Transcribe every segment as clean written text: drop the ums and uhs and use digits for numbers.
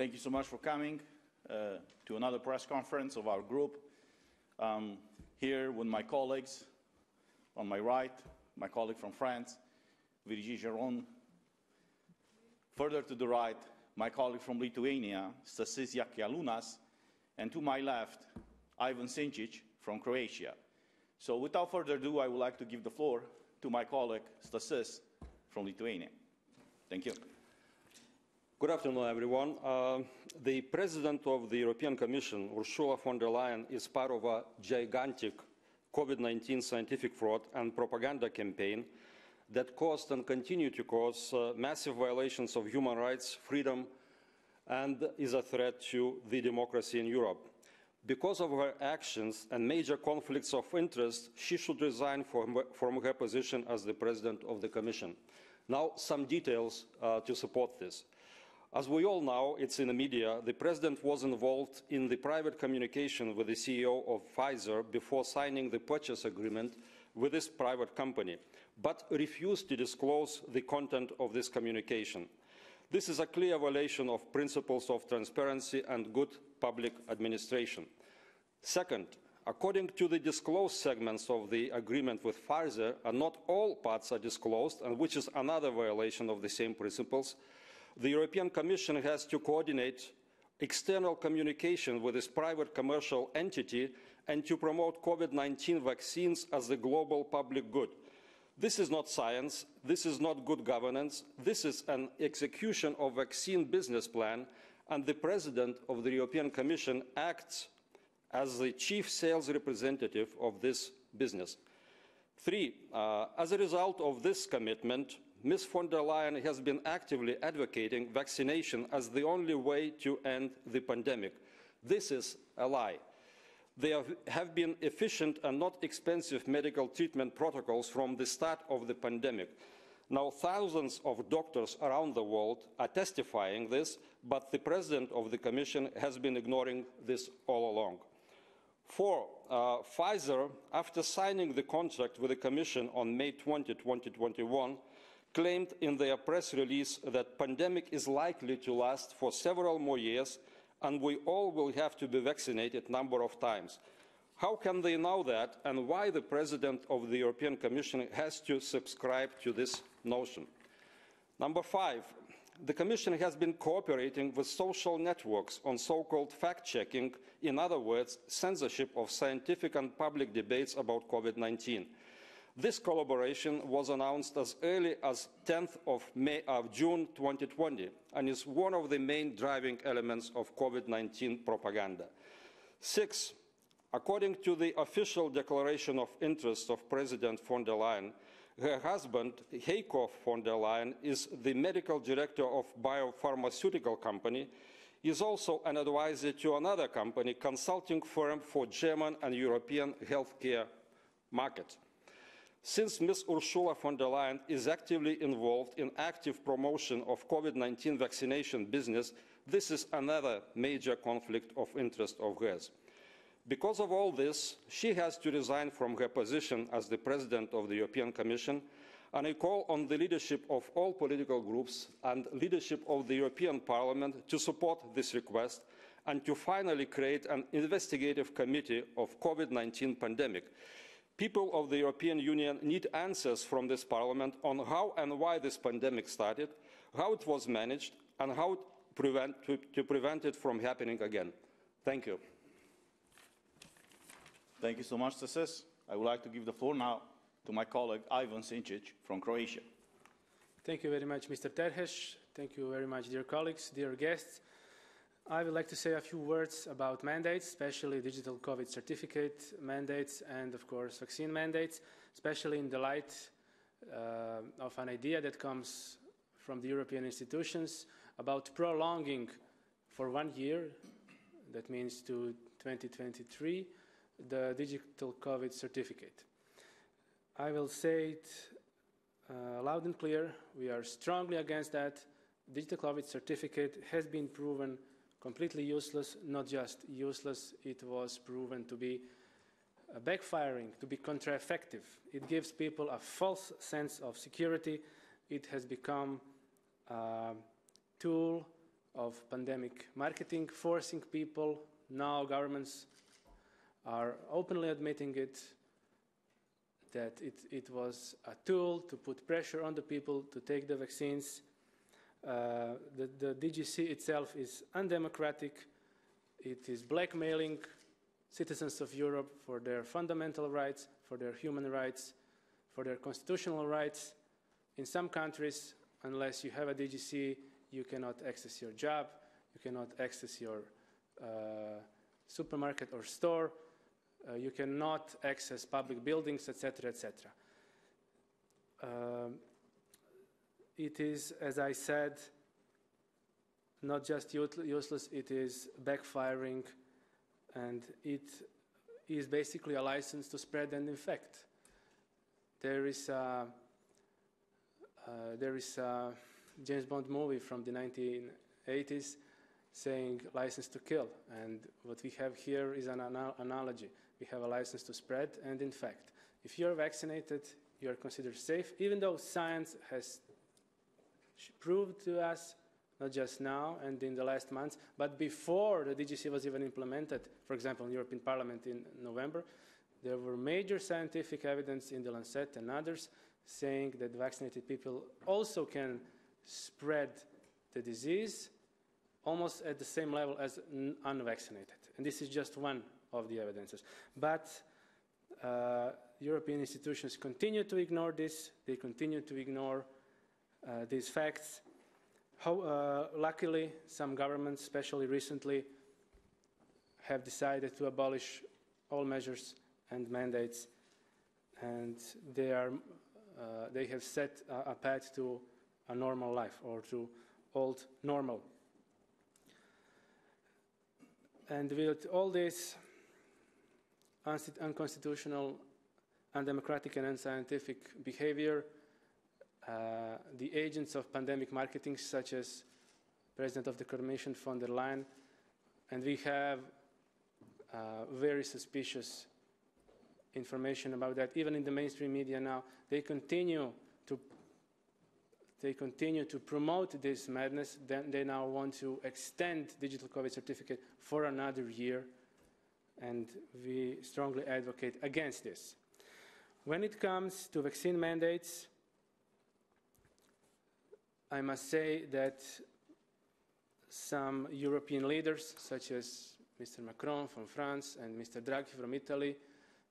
Thank you so much for coming to another press conference of our group. Here with my colleagues, on my right, my colleague from France, Virginie Geron. Further to the right, my colleague from Lithuania, Stasys Jakeliūnas, and to my left, Ivan Sinčić from Croatia. So without further ado, I would like to give the floor to my colleague, Stasys, from Lithuania. Thank you. Good afternoon, everyone. The President of the European Commission, Ursula von der Leyen, is part of a gigantic COVID-19 scientific fraud and propaganda campaign that caused and continue to cause massive violations of human rights, freedom, and is a threat to the democracy in Europe. Because of her actions and major conflicts of interest, she should resign from her position as the President of the Commission. Now, some details to support this. As we all know, it's in the media, the President was involved in the private communication with the CEO of Pfizer before signing the purchase agreement with this private company, but refused to disclose the content of this communication. This is a clear violation of principles of transparency and good public administration. Second, according to the disclosed segments of the agreement with Pfizer, and not all parts are disclosed, and which is another violation of the same principles, the European Commission has to coordinate external communication with this private commercial entity and to promote COVID-19 vaccines as the global public good. This is not science, this is not good governance, this is an execution of vaccine business plan, and the President of the European Commission acts as the chief sales representative of this business. Three, as a result of this commitment, Ms. von der Leyen has been actively advocating vaccination as the only way to end the pandemic. This is a lie. There have been efficient and not expensive medical treatment protocols from the start of the pandemic. Now, thousands of doctors around the world are testifying this, but the President of the Commission has been ignoring this all along. Four, Pfizer, after signing the contract with the Commission on May 20, 2021, claimed in their press release that the pandemic is likely to last for several more years and we all will have to be vaccinated a number of times. How can they know that, and why the President of the European Commission has to subscribe to this notion? Number five, the Commission has been cooperating with social networks on so-called fact-checking, in other words, censorship of scientific and public debates about COVID-19. This collaboration was announced as early as 10th of June 2020 and is one of the main driving elements of COVID-19 propaganda. Six, according to the official declaration of interest of President von der Leyen, her husband, Heiko von der Leyen, is the medical director of a biopharmaceutical company, is also an advisor to another company, consulting firm for German and European healthcare market. Since Ms. Ursula von der Leyen is actively involved in active promotion of COVID-19 vaccination business, this is another major conflict of interest of hers. Because of all this, she has to resign from her position as the President of the European Commission, and I call on the leadership of all political groups and leadership of the European Parliament to support this request and to finally create an investigative committee of COVID-19 pandemic. People of the European Union need answers from this Parliament on how and why this pandemic started, how it was managed, and how to prevent it from happening again. Thank you. Thank you so much, Stasys. I would like to give the floor now to my colleague Ivan Sinčić from Croatia. Thank you very much, Mr. Terhes. Thank you very much, dear colleagues, dear guests. I would like to say a few words about mandates, especially digital COVID certificate mandates and, of course, vaccine mandates, especially in the light of an idea that comes from the European institutions about prolonging for 1 year, that means to 2023, the digital COVID certificate. I will say it loud and clear, we are strongly against that. Digital COVID certificate has been proven completely useless, not just useless, it was proven to be backfiring, to be counter-effective. It gives people a false sense of security. It has become a tool of pandemic marketing, forcing people. Now governments are openly admitting it, that it was a tool to put pressure on the people to take the vaccines. The DGC itself is undemocratic. It is blackmailing citizens of Europe for their fundamental rights, for their human rights, for their constitutional rights. In some countries, unless you have a DGC, you cannot access your job, you cannot access your supermarket or store, you cannot access public buildings, etc., etc. It is, as I said, not just useless, it is backfiring, and it is basically a license to spread and infect. There is a James Bond movie from the 1980s saying license to kill, and what we have here is an analogy. We have a license to spread and infect. If you're vaccinated, you are considered safe, even though science has proved to us, not just now and in the last months, but before the DGC was even implemented, for example, in the European Parliament in November, there were major scientific evidence in the Lancet and others saying that vaccinated people also can spread the disease almost at the same level as unvaccinated. And this is just one of the evidences. But European institutions continue to ignore this. They continue to ignore these facts. Luckily, some governments, especially recently, have decided to abolish all measures and mandates, and they have set a path to a normal life, or to old normal. And with all this unconstitutional, undemocratic and unscientific behavior, the agents of pandemic marketing, such as President of the Commission von der Leyen, and we have very suspicious information about that, even in the mainstream media now, they continue to promote this madness. Then they now want to extend digital COVID certificate for another year, and we strongly advocate against this. When it comes to vaccine mandates, I must say that some European leaders, such as Mr. Macron from France and Mr. Draghi from Italy,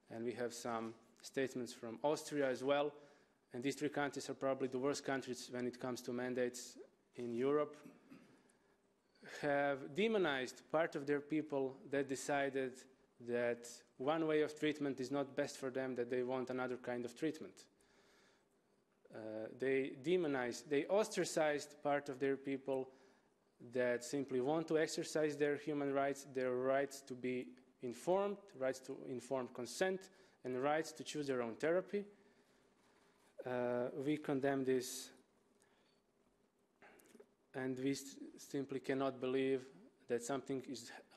and we have some statements from Austria as well, and these three countries are probably the worst countries when it comes to mandates in Europe, have demonized part of their people that decided that one way of treatment is not best for them, that they want another kind of treatment. They demonized, they ostracized part of their people that simply want to exercise their human rights, their rights to be informed, rights to informed consent, and rights to choose their own therapy. We condemn this, and we simply cannot believe that something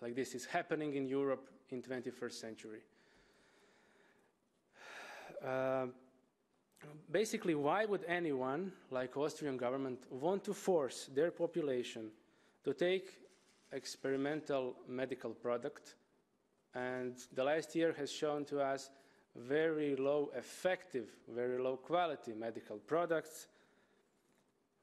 like this is happening in Europe in the 21st century. Basically, why would anyone, like Austrian government, want to force their population to take experimental medical product? And the last year has shown to us very low effective, very low quality medical products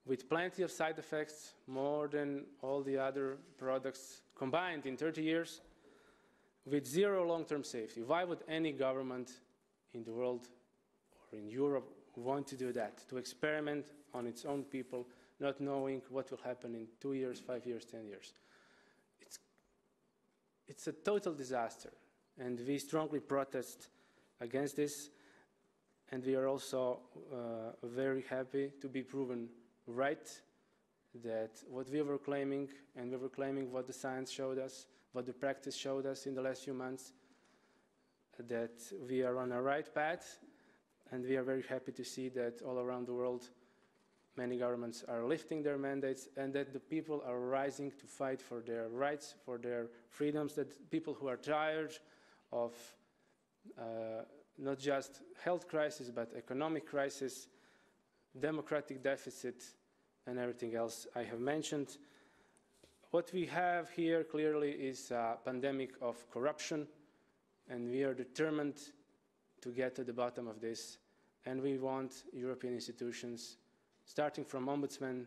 with plenty of side effects, more than all the other products combined in 30 years, with zero long-term safety. Why would any government in the world or in Europe want to do that, to experiment on its own people, not knowing what will happen in 2 years, 5 years, 10 years? It's a total disaster, and we strongly protest against this, and we are also very happy to be proven right, that what we were claiming, and we were claiming what the science showed us, what the practice showed us in the last few months, that we are on a right path, and we are very happy to see that all around the world many governments are lifting their mandates, and that the people are rising to fight for their rights, for their freedoms, that people who are tired of not just health crisis, but economic crisis, democratic deficit, and everything else I have mentioned, What we have here clearly is a pandemic of corruption, and we are determined to get to the bottom of this. And we want European institutions, starting from Ombudsman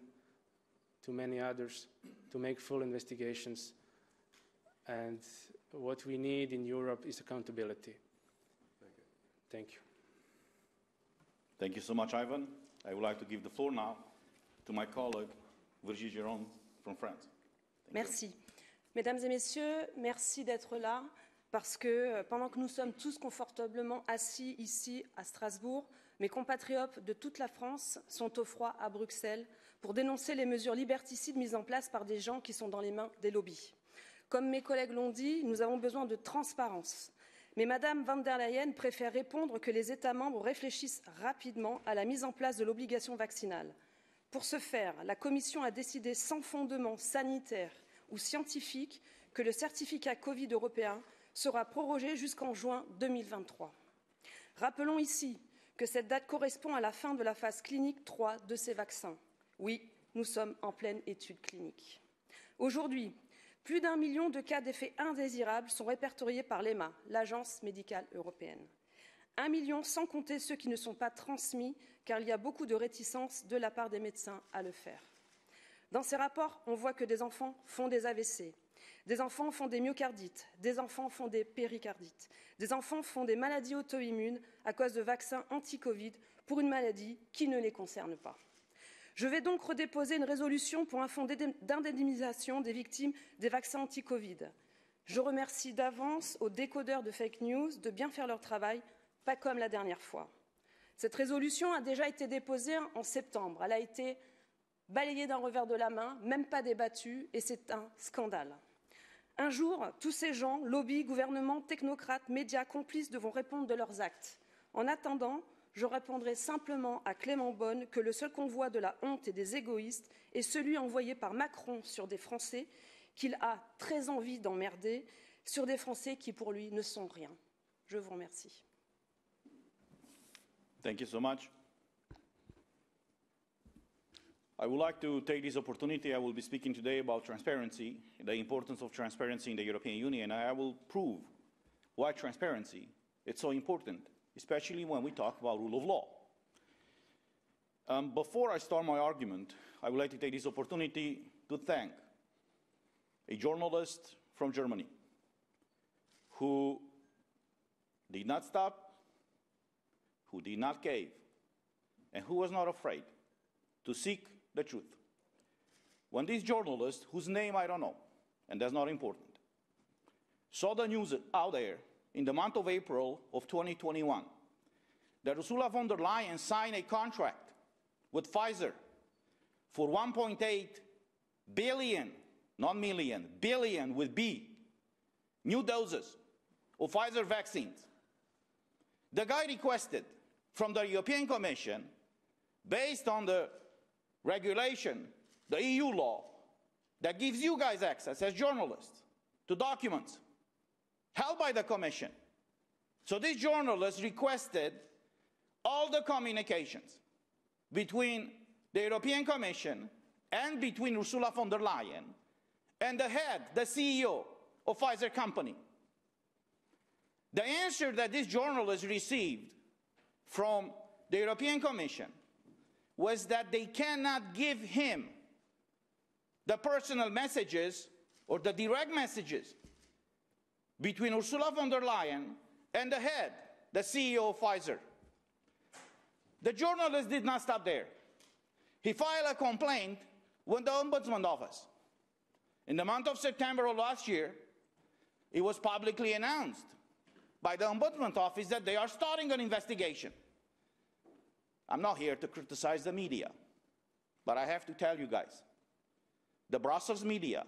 to many others, to make full investigations. And what we need in Europe is accountability. Thank you. Thank you so much, Ivan. I would like to give the floor now to my colleague, Virginie Giron from France. Merci. Mesdames et messieurs, merci d'être là, parce que pendant que nous sommes tous confortablement assis ici à Strasbourg, mes compatriotes de toute la France sont au froid à Bruxelles pour dénoncer les mesures liberticides mises en place par des gens qui sont dans les mains des lobbies. Comme mes collègues l'ont dit, nous avons besoin de transparence. Mais Mme von der Leyen préfère répondre que les États membres réfléchissent rapidement à la mise en place de l'obligation vaccinale. Pour ce faire, la Commission a décidé sans fondement sanitaire ou scientifique que le certificat Covid européen sera prorogé jusqu'en juin 2023. Rappelons ici que cette date correspond à la fin de la phase clinique 3 de ces vaccins. Oui, nous sommes en pleine étude clinique. Aujourd'hui, plus d'1 million de cas d'effets indésirables sont répertoriés par l'EMA, l'Agence médicale européenne. 1 million sans compter ceux qui ne sont pas transmis, car il y a beaucoup de réticence de la part des médecins à le faire. Dans ces rapports, on voit que des enfants font des AVC, des enfants font des myocardites, des enfants font des péricardites, des enfants font des maladies auto-immunes à cause de vaccins anti-Covid pour une maladie qui ne les concerne pas. Je vais donc redéposer une résolution pour un fonds d'indemnisation des victimes des vaccins anti-Covid. Je remercie d'avance aux décodeurs de fake news de bien faire leur travail, pas comme la dernière fois. Cette résolution a déjà été déposée en septembre. Elle a été balayée d'un revers de la main, même pas débattue, et c'est un scandale. Un jour, tous ces gens, lobbies, gouvernements, technocrates, médias, complices, devront répondre de leurs actes. En attendant, je répondrai simplement à Clément Beaune que le seul convoi de la honte et des égoïstes est celui envoyé par Macron sur des Français qu'il a très envie d'emmerder, sur des Français qui, pour lui, ne sont rien. Je vous remercie. Thank you so much. I would like to take this opportunity. I will be speaking today about transparency, the importance of transparency in the European Union, and I will prove why transparency is so important, especially when we talk about rule of law. Before I start my argument, I would like to take this opportunity to thank a journalist from Germany who did not stop, who did not cave, and who was not afraid to seek the truth. When this journalist, whose name I don't know, and that's not important, saw the news out there in the month of April of 2021 that Ursula von der Leyen signed a contract with Pfizer for 1.8 billion, not million, billion with B, new doses of Pfizer vaccines. The guy requested from the European Commission, based on the regulation, the EU law, that gives you guys access as journalists to documents held by the Commission. So this journalist requested all the communications between the European Commission and between Ursula von der Leyen and the head, the CEO of Pfizer company. The answer that this journalist received from the European Commission was that they cannot give him the personal messages or the direct messages between Ursula von der Leyen and the head, the CEO of Pfizer. The journalist did not stop there. He filed a complaint with the Ombudsman Office. In the month of September of last year, it was publicly announced by the Ombudsman Office that they are starting an investigation. I'm not here to criticize the media, but I have to tell you guys, the Brussels media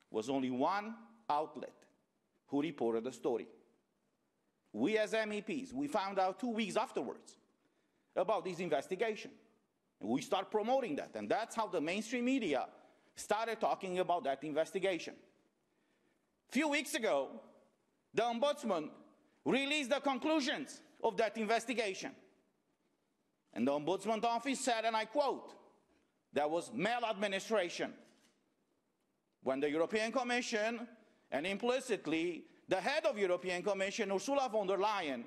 was only one outlet who reported the story. We as MEPs, we found out 2 weeks afterwards about this investigation. And we start promoting that, and that's how the mainstream media started talking about that investigation. A few weeks ago, the Ombudsman released the conclusions of that investigation. And the Ombudsman Office said, and I quote, there was maladministration. when the European Commission, and implicitly the head of the European Commission, Ursula von der Leyen,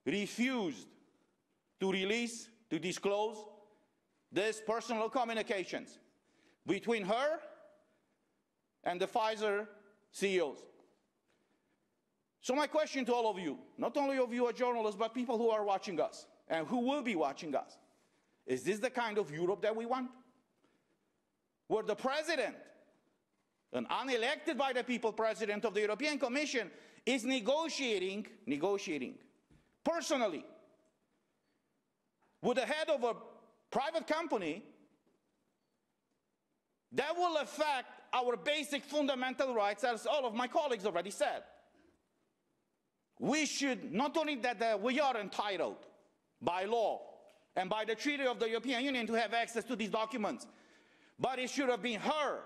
refused to disclose these personal communications between her and the Pfizer CEOs. So my question to all of you, not only of you as journalists, but people who are watching us and who will be watching us, is this the kind of Europe that we want? Where the president, an unelected by the people president of the European Commission, is negotiating personally with the head of a private company that will affect our basic fundamental rights, as all of my colleagues already said. We should, not only that we are entitled by law and by the Treaty of the European Union to have access to these documents, but it should have been her,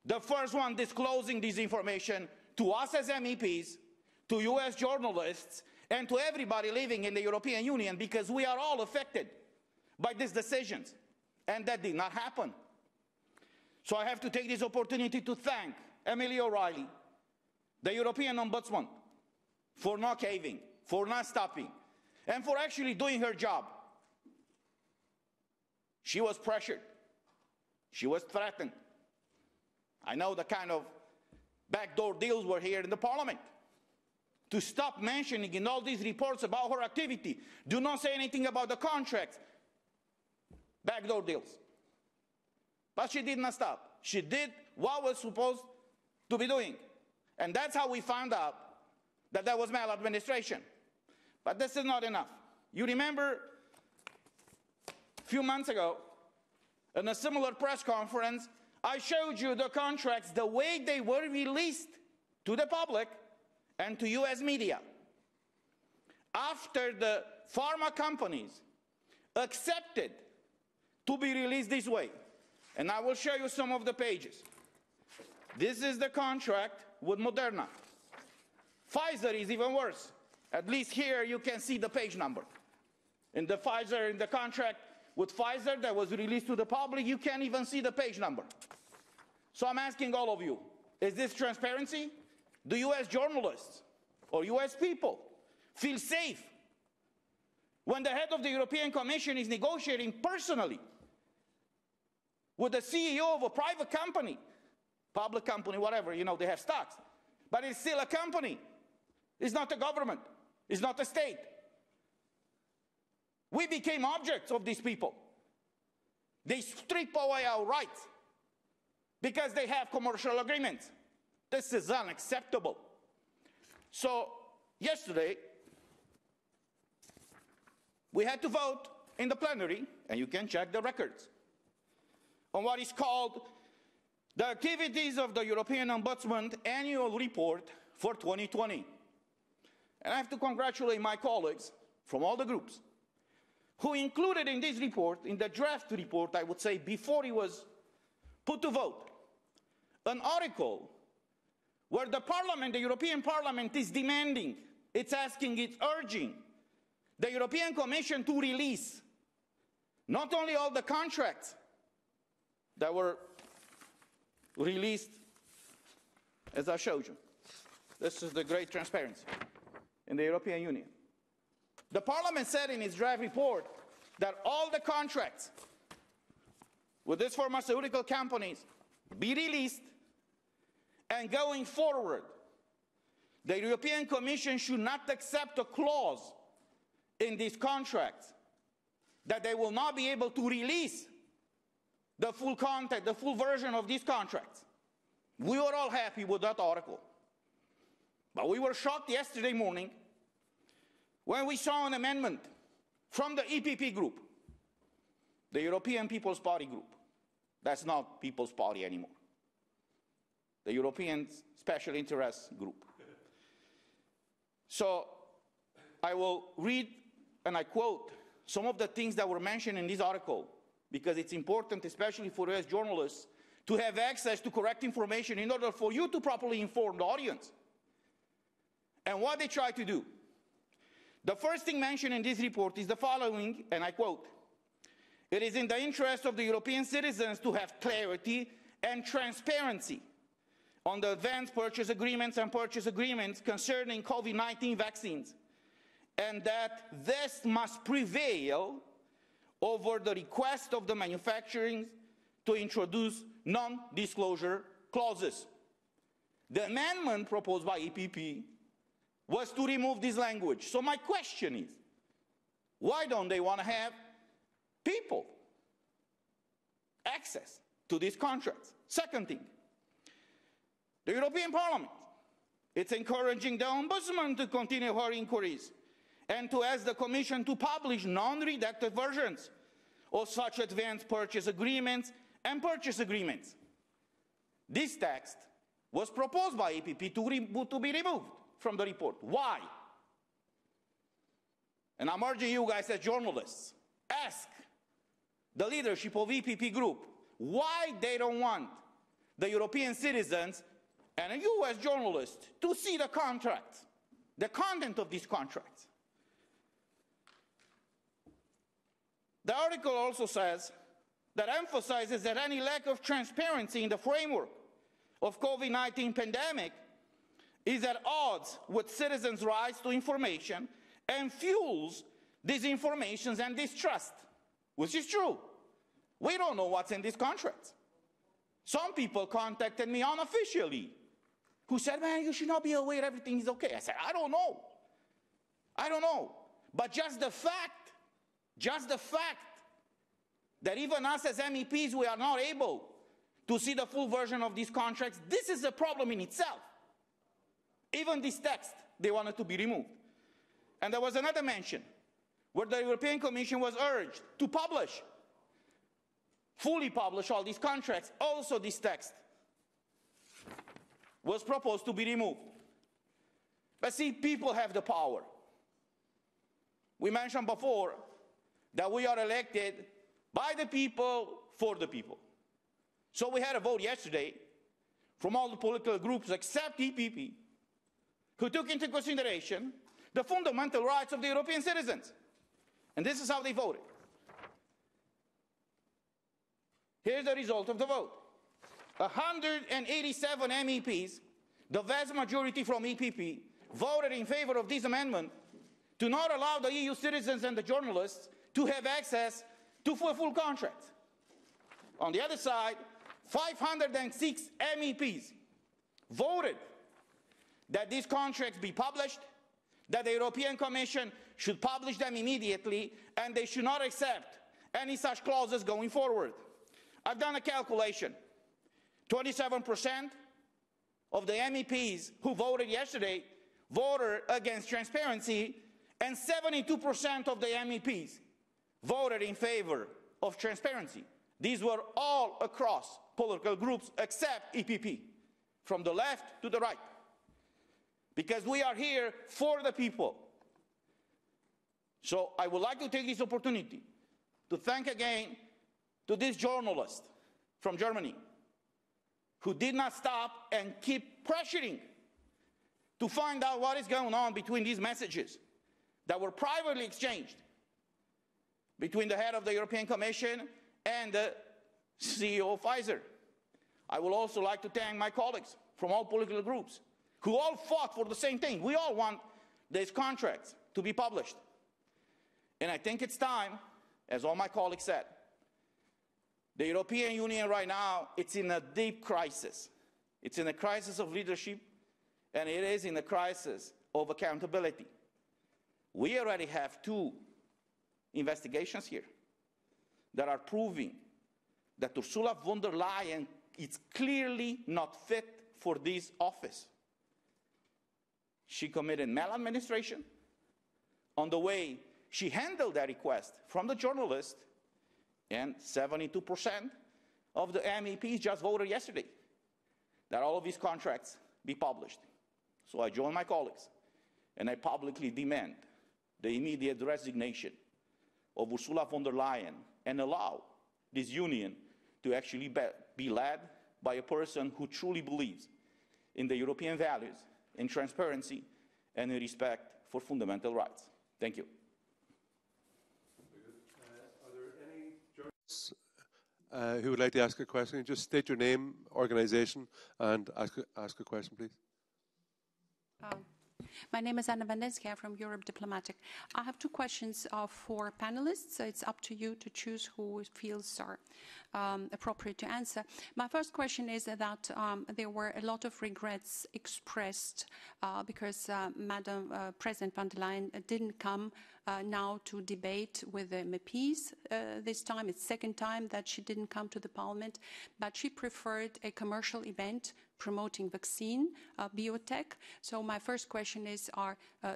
the first one disclosing this information to us as MEPs, to you as journalists, and to everybody living in the European Union, because we are all affected by these decisions. And that did not happen. So I have to take this opportunity to thank Emily O'Reilly, the European Ombudsman, for not caving, for not stopping, and for actually doing her job. She was pressured. She was threatened. I know the kind of backdoor deals were here in the Parliament. To stop mentioning in all these reports about her activity, do not say anything about the contracts. Backdoor deals. But she did not stop. She did what was supposed to be doing. And that's how we found out that there was maladministration. But this is not enough. You remember a few months ago, in a similar press conference, I showed you the contracts, the way they were released to the public and to US media. After the pharma companies accepted to be released this way. And I will show you some of the pages. This is the contract with Moderna. Pfizer is even worse. At least here you can see the page number. In the contract with Pfizer that was released to the public, you can't even see the page number. So I'm asking all of you, is this transparency? Do US journalists or US people feel safe when the head of the European Commission is negotiating personally with the CEO of a private company, public company, whatever, you know, they have stocks, but it's still a company. It's not a government. It's not a state. We became objects of these people. They strip away our rights because they have commercial agreements. This is unacceptable. So yesterday, we had to vote in the plenary, and you can check the records, on what is called the Activities of the European Ombudsman Annual Report for 2020. And I have to congratulate my colleagues from all the groups who included in this report, in the draft report, I would say, before it was put to vote, an article where the Parliament, the European Parliament, is demanding, it's asking, it's urging the European Commission to release not only all the contracts that were released, as I showed you. This is the great transparency in the European Union. The Parliament said in its draft report that all the contracts with these pharmaceutical companies be released, and going forward, the European Commission should not accept a clause in these contracts that they will not be able to release the full content, the full version of these contracts. We were all happy with that article. But we were shocked yesterday morning when we saw an amendment from the EPP group, the European People's Party group. That's not People's Party anymore. The European Special Interest Group. So I will read, and I quote, some of the things that were mentioned in this article, because it's important, especially for us journalists, to have access to correct information in order for you to properly inform the audience. And what they try to do. The first thing mentioned in this report is the following, and I quote, "It is in the interest of the European citizens to have clarity and transparency on the advance purchase agreements and purchase agreements concerning COVID-19 vaccines, and that this must prevail over the request of the manufacturers to introduce non-disclosure clauses. The amendment proposed by EPP was to remove this language. So my question is, why don't they want to have people access to these contracts? Second thing, the European Parliament, it's encouraging the Ombudsman to continue her inquiries and to ask the Commission to publish non-redacted versions of such advanced purchase agreements and purchase agreements. This text was proposed by EPP to be removed from the report. Why? And I'm urging you guys as journalists, ask the leadership of EPP group why they don't want the European citizens and you as journalists to see the contracts, the content of these contracts. The article also says that emphasizes that any lack of transparency in the framework of COVID-19 pandemic is at odds with citizens' rights to information and fuels disinformation and distrust, which is true. We don't know what's in these contracts. Some people contacted me unofficially who said, man, you should not be aware everything is okay. I said, I don't know. I don't know. But just the fact that even us as MEPs, we are not able to see the full version of these contracts, this is a problem in itself. Even this text, they wanted to be removed. And there was another mention where the European Commission was urged to publish, fully publish all these contracts. Also this text was proposed to be removed. But see, people have the power. We mentioned before that we are elected by the people, for the people. So we had a vote yesterday from all the political groups except EPP, who took into consideration the fundamental rights of the European citizens. And this is how they voted. Here's the result of the vote. 187 MEPs, the vast majority from EPP, voted in favor of this amendment to not allow the EU citizens and the journalists to have access to full contracts. On the other side, 506 MEPs voted that these contracts be published, that the European Commission should publish them immediately, and they should not accept any such clauses going forward. I've done a calculation. 27% of the MEPs who voted yesterday voted against transparency, and 72% of the MEPs voted in favor of transparency. These were all across political groups except EPP, from the left to the right. Because we are here for the people. So I would like to take this opportunity to thank again to this journalist from Germany who did not stop and keep pressuring to find out what is going on between these messages that were privately exchanged between the head of the European Commission and the CEO of Pfizer. I would also like to thank my colleagues from all political groups who all fought for the same thing. We all want these contracts to be published. And I think it's time, as all my colleagues said, the European Union right now, it's in a deep crisis. It's in a crisis of leadership, and it is in a crisis of accountability. We already have 2 investigations here that are proving that Ursula von der Leyen is clearly not fit for this office. She committed maladministration on the way she handled that request from the journalist, and 72% of the MEPs just voted yesterday that all of these contracts be published. So I join my colleagues and I publicly demand the immediate resignation of Ursula von der Leyen and allow this union to actually be led by a person who truly believes in the European values, in transparency, and in respect for fundamental rights. Thank you. Are there any journalists who would like to ask a question. Just state your name, organisation, and ask a question, please. My name is Anna Vandensky from Europe Diplomatic. I have two questions for panelists. It's up to you to choose who feels are appropriate to answer. My first question is that there were a lot of regrets expressed because Madam President von der Leyen didn't come now to debate with the MEPs this time. It's the second time that she didn't come to the Parliament, but she preferred a commercial event promoting vaccine, biotech. So my first question is,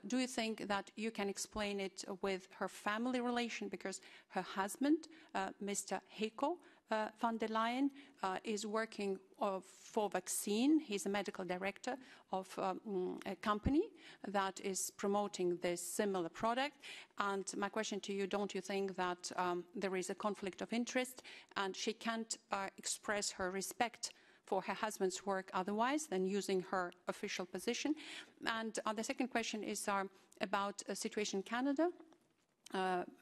do you think that you can explain it with her family relation? Because her husband, Mr. Heiko von der Leyen, is working for vaccine. He's a medical director of a company that is promoting this similar product. And my question to you, don't you think that there is a conflict of interest and she can't express her respect for her husband's work otherwise than using her official position? And the second question is about a situation in Canada,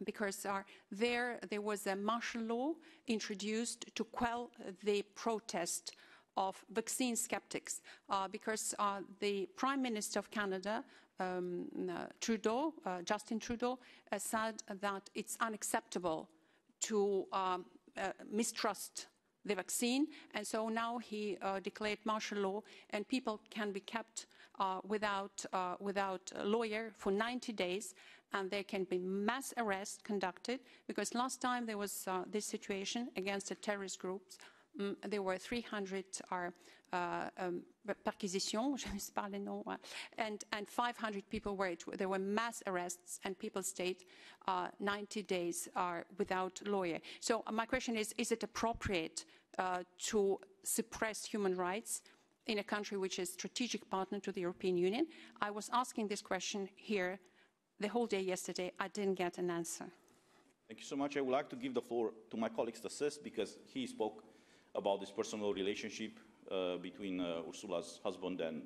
because there was a martial law introduced to quell the protest of vaccine skeptics, because the Prime Minister of Canada, Trudeau, Justin Trudeau, said that it's unacceptable to mistrust the vaccine, and so now he declared martial law, and people can be kept without a lawyer for 90 days, and there can be mass arrests conducted, because last time there was this situation against the terrorist groups. There were 300 perquisitions, je ne sais pas les noms, and 500 people there were mass arrests, and people stayed 90 days without lawyer. So my question is it appropriate to suppress human rights in a country which is a strategic partner to the European Union? I was asking this question here the whole day yesterday. I didn't get an answer. Thank you so much. I would like to give the floor to my colleague Stasys, because he spoke about this personal relationship between Ursula's husband and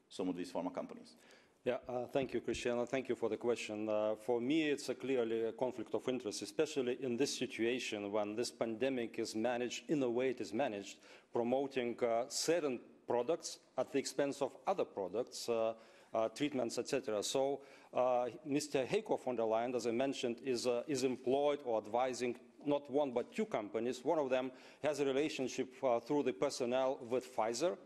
some of these pharma companies. Yeah, thank you, Cristiano. Thank you for the question. For me, it's clearly a conflict of interest, especially in this situation when this pandemic is managed in the way it is managed, promoting certain products at the expense of other products, treatments, etc. So Mr. Heiko von der Leyen, as I mentioned, is employed or advising not one but two companies. One of them has a relationship through the personnel with Pfizer.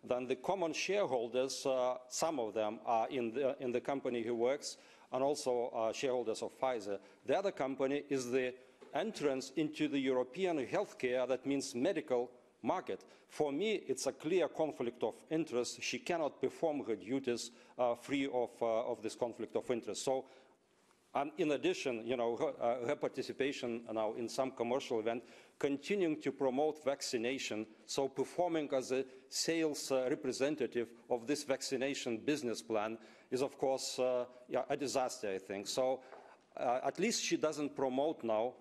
Then the common shareholders, some of them are in the company he works, and also shareholders of Pfizer. The other company is the entrance into the European healthcare, that means medical market. For me, it's a clear conflict of interest. She cannot perform her duties free of this conflict of interest. So, in addition, you know, her participation now in some commercial event, continuing to promote vaccination, so performing as a sales representative of this vaccination business plan is, of course, a disaster, I think. So at least she doesn't promote now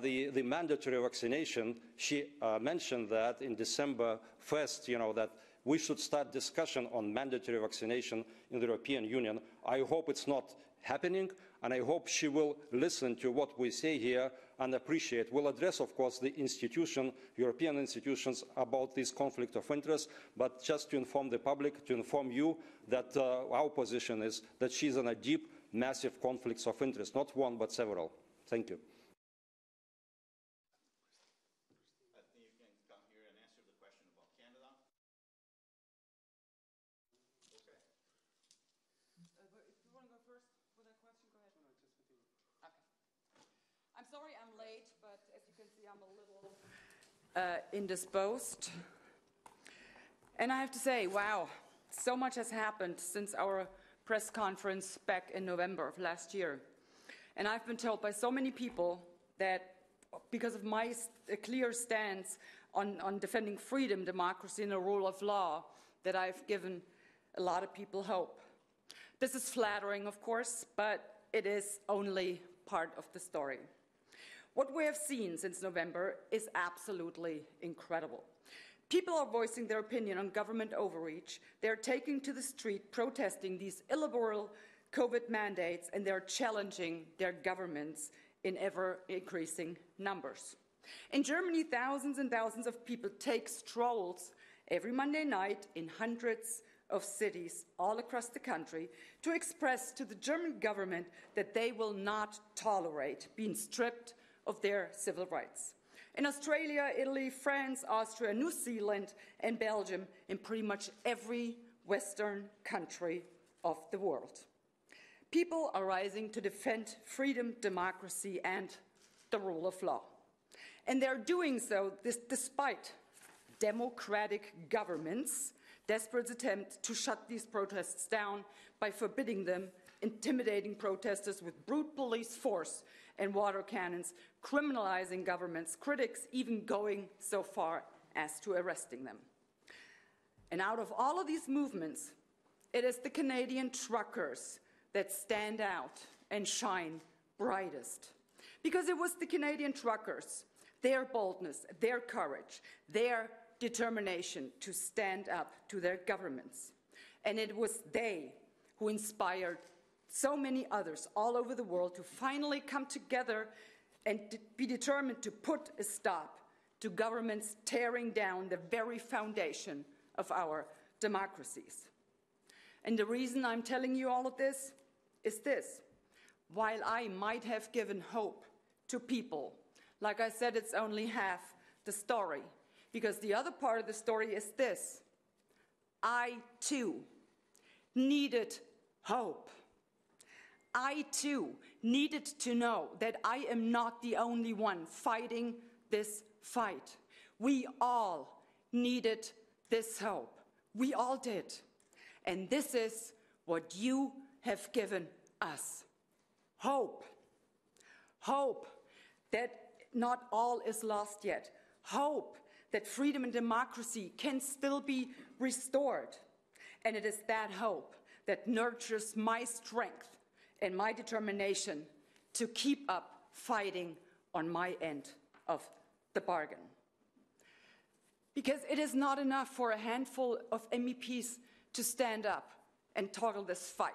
the mandatory vaccination. She mentioned that in December 1st, you know, that we should start discussion on mandatory vaccination in the European Union. I hope it's not happening, and I hope she will listen to what we say here and appreciate. We'll address, of course, the institution, European institutions, about this conflict of interest, but just to inform the public, to inform you that our position is that she's in a deep, massive conflicts of interest, not one, but several. Thank you. I think you can come here and answer the question about Canada. Okay. If you want to go first with that question, go ahead. No, just continue. Okay. I'm sorry I'm late, but as you can see, I'm a little indisposed. And I have to say, wow, so much has happened since our press conference back in November of last year. And I've been told by so many people that because of my clear stance on defending freedom, democracy, and the rule of law, that I've given a lot of people hope. This is flattering, of course, but it is only part of the story. What we have seen since November is absolutely incredible. People are voicing their opinion on government overreach. They're taking to the street, protesting these illiberal COVID mandates, and they're challenging their governments in ever-increasing numbers. In Germany, thousands and thousands of people take strolls every Monday night in hundreds of cities all across the country to express to the German government that they will not tolerate being stripped of their civil rights. In Australia, Italy, France, Austria, New Zealand, and Belgium, in pretty much every Western country of the world. People are rising to defend freedom, democracy, and the rule of law. And they're doing so despite democratic governments' desperate attempt to shut these protests down by forbidding them, intimidating protesters with brute police force and water cannons, criminalizing governments, critics even going so far as to arresting them. And out of all of these movements, it is the Canadian truckers that stand out and shine brightest. Because it was the Canadian truckers, their boldness, their courage, their determination to stand up to their governments. And it was they who inspired so many others all over the world to finally come together and be determined to put a stop to governments tearing down the very foundation of our democracies. And the reason I'm telling you all of this is this. While I might have given hope to people, like I said, it's only half the story, because the other part of the story is this. I, too, needed hope. I, too, needed to know that I am not the only one fighting this fight. We all needed this hope. We all did. And this is what you have given us. Hope. Hope that not all is lost yet. Hope that freedom and democracy can still be restored. And it is that hope that nurtures my strength and my determination to keep up fighting on my end of the bargain. Because it is not enough for a handful of MEPs to stand up and toggle this fight.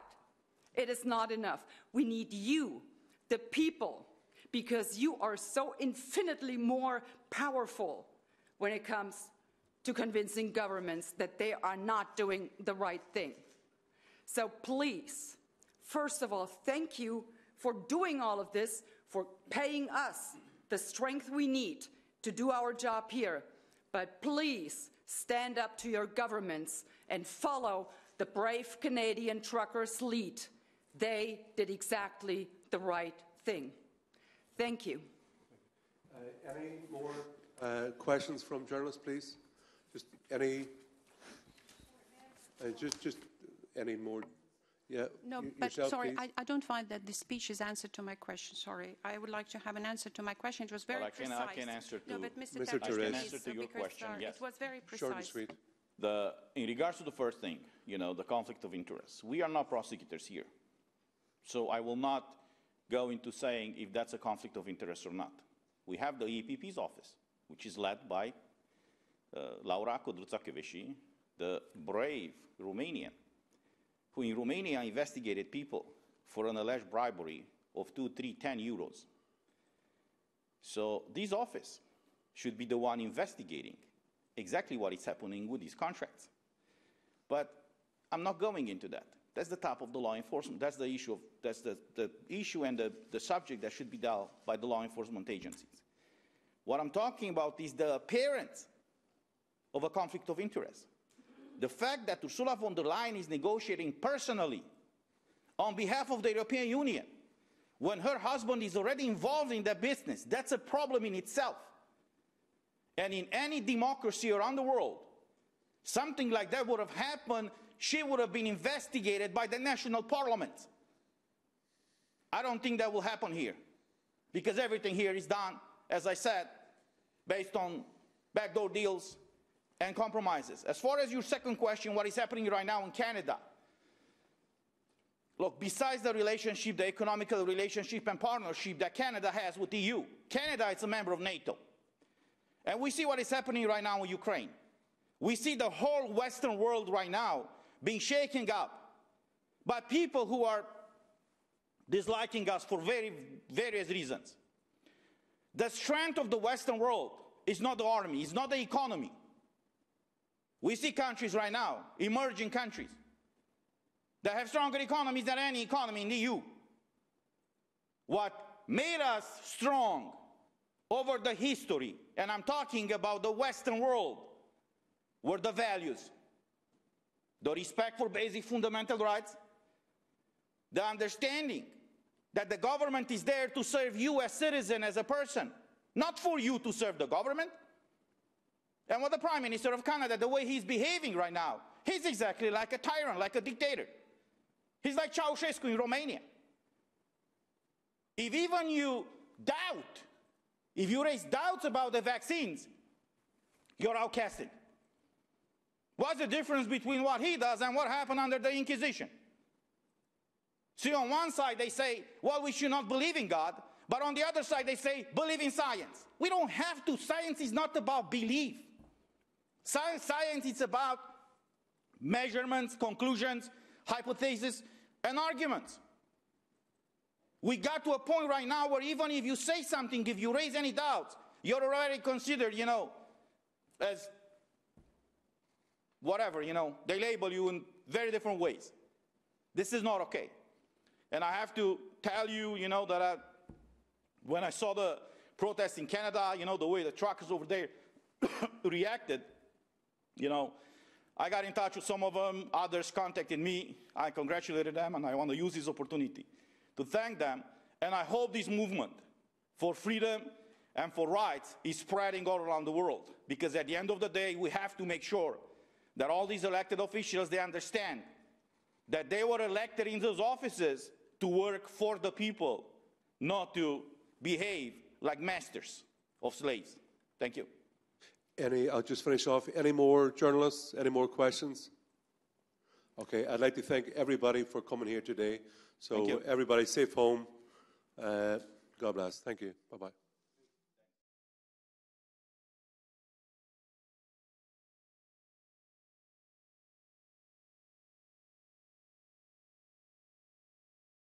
It is not enough. We need you, the people, because you are so infinitely more powerful when it comes to convincing governments that they are not doing the right thing. So please, first of all, thank you for doing all of this, for paying us the strength we need to do our job here. But please stand up to your governments and follow the brave Canadian truckers' lead. They did exactly the right thing. Thank you. Any more questions from journalists, please? Just any? Just any more? Yeah. No, but yourself, sorry, please. I don't find that the speech is answer to my question. Sorry, I would like to have an answer to my question. It was very precise. I can answer to no, but Mr. Mr. Tavares, Therese. I can answer to your question. Yes. It was very precise. Short and sweet. In regards to the first thing, the conflict of interest, we are not prosecutors here. So I will not go into saying if that's a conflict of interest or not. We have the EPP's office, which is led by Laura Codruța-Kövesi, the brave Romanian, who in Romania investigated people for an alleged bribery of 2, 3, 10 euros. So this office should be the one investigating exactly what is happening with these contracts. But I'm not going into that. That's the top of the law enforcement. That's the issue, that's the issue and the subject that should be dealt by the law enforcement agencies. What I'm talking about is the appearance of a conflict of interest. The fact that Ursula von der Leyen is negotiating personally on behalf of the European Union when her husband is already involved in that business, that's a problem in itself. And in any democracy around the world, something like that would have happened, she would have been investigated by the national parliaments. I don't think that will happen here, because everything here is done, as I said, based on backdoor deals and compromises. As far as your second question, what is happening right now in Canada? Look, besides the relationship, the economical relationship and partnership that Canada has with the EU, Canada is a member of NATO. And we see what is happening right now in Ukraine. We see the whole Western world right now being shaken up by people who are disliking us for various reasons. The strength of the Western world is not the army, it's not the economy. We see countries right now, emerging countries, that have stronger economies than any economy in the EU. What made us strong over the history, and I'm talking about the Western world, were the values. The respect for basic fundamental rights, the understanding that the government is there to serve you as citizen, as a person, not for you to serve the government. And what the Prime Minister of Canada, the way he's behaving right now, he's exactly like a tyrant, like a dictator. He's like Ceausescu in Romania. If even you doubt, if you raise doubts about the vaccines, you're outcasted. What's the difference between what he does and what happened under the Inquisition? See, on one side they say, well, we should not believe in God, but on the other side they say, believe in science. We don't have to. Science is not about belief. Science is about measurements, conclusions, hypotheses, and arguments. We got to a point right now where even if you say something, if you raise any doubts, you're already considered, as whatever, they label you in very different ways. This is not okay. And I have to tell you, that when I saw the protests in Canada, the way the truckers over there reacted, I got in touch with some of them, others contacted me, I congratulated them, and I want to use this opportunity to thank them, and I hope this movement for freedom and for rights is spreading all around the world, because at the end of the day, we have to make sure that all these elected officials, they understand that they were elected in those offices to work for the people, not to behave like masters of slaves. Thank you. I'll just finish off. Any more journalists? Any more questions? Okay, I'd like to thank everybody for coming here today. So everybody safe home. God bless. Thank you. Bye-bye.